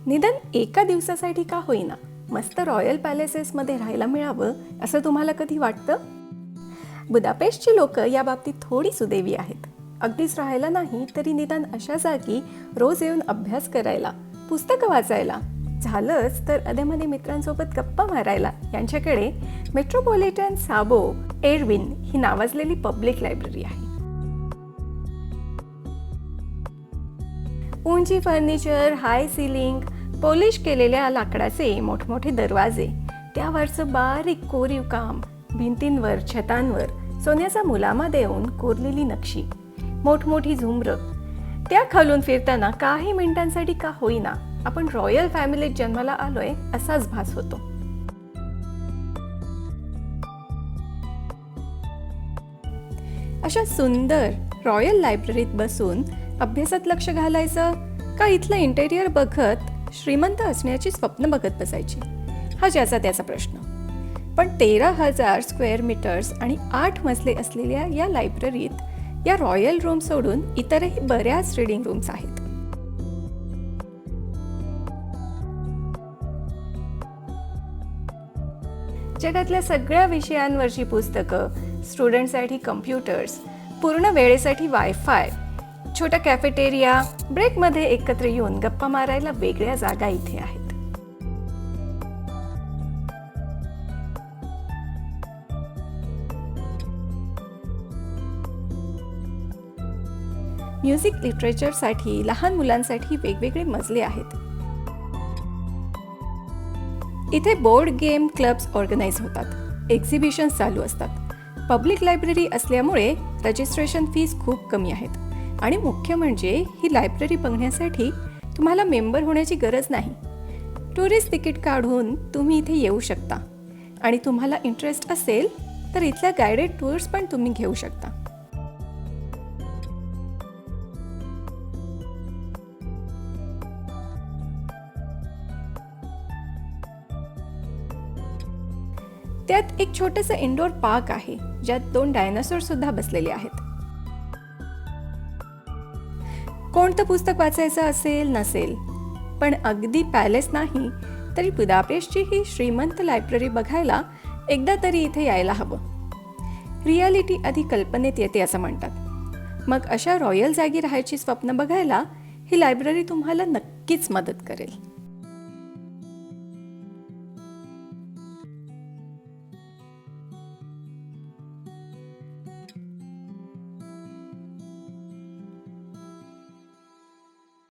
निदान एका दिवसासाठी का होईना मस्त रॉयल पॅलेसेसमध्ये राहायला मिळावं असं तुम्हाला कधी वाटतं? बुदापेस्टची लोक या बाबतीत थोडी सुदैवी आहेत. अगदीच राहायला नाही तरी निदान अशा जागी रोज येऊन अभ्यास करायला, पुस्तकं वाचायला, झालंच तर अधेमध्ये मित्रांसोबत गप्पा मारायला यांच्याकडे मेट्रोपॉलिटन साबो एरविन ही नावाजलेली पब्लिक लायब्ररी आहे. उंची फर्निचर, हाय सिलिंग, पॉलिश केलेल्या लाकडाचे मोठमोठे दरवाजे, त्यावरचं बारीक कोरीव काम, भिंतींवर छतांवर सोन्याचा मुलामा देऊन कोरलेली नक्षी, मोठमोठी झुंबरं, त्या खालून फिरताना काही मिनिटांसाठी का होईना आपण रॉयल फॅमिलीत जन्माला आलोय असाच भास होतो. अशा सुंदर रॉयल लायब्ररीत बसून अभ्यासात लक्ष घालायचं का इथलं इंटेरियर बघत श्रीमंत असण्याची स्वप्न बघत बसायची, हा ज्याचा त्याचा प्रश्न. पण 13,000 स्क्वेअर मीटर्स आणि 8 मजले असलेल्या या लायब्ररीत या रॉयल रूम सोडून इतरही बऱ्याच रीडिंग रूम्स आहेत. जगातल्या सगळ्या विषयांवरची पुस्तकं, स्टुडंटसाठी कम्प्युटर्स, पूर्ण वेळेसाठी वायफाय, छोटा कॅफेटेरिया, ब्रेकमध्ये एकत्र येऊन गप्पा मारायला वेगळ्या जागा इथे आहेत. म्युझिक लिटरेचरसाठी लहान मुलांसाठी वेगवेगळे मजले आहेत. इथे बोर्ड गेम क्लब्स ऑर्गनाईज होतात, एक्झिबिशन्स चालू असतात. पब्लिक लायब्ररी असल्यामुळे रजिस्ट्रेशन फीस खूप कमी आहेत आणि मुख्य म्हणजे ही लायब्ररी बघण्यासाठी तुम्हाला मेंबर होण्याची गरज नाही. टुरिस्ट तिकीट काढून तुम्ही इथे येऊ शकता आणि तुम्हाला इंटरेस्ट असेल तर इथल्या गायडेड टूर्स पण तुम्ही घेऊ शकता. त्यात एक छोटंसं इंडोर पार्क आहे ज्यात 2 डायनासोर सुद्धा बसलेले आहेत. कोणतं पुस्तक वाचायचं असेल नसेल, पण अगदी पॅलेस नाही तरी बुदापेस्टची ही श्रीमंत लायब्ररी बघायला एकदा तरी इथे यायला हवं. रियालिटी आधी कल्पनेत येते असं म्हणतात. मग अशा रॉयल जागी राहायची स्वप्न बघायला ही लायब्ररी तुम्हाला नक्कीच मदत करेल.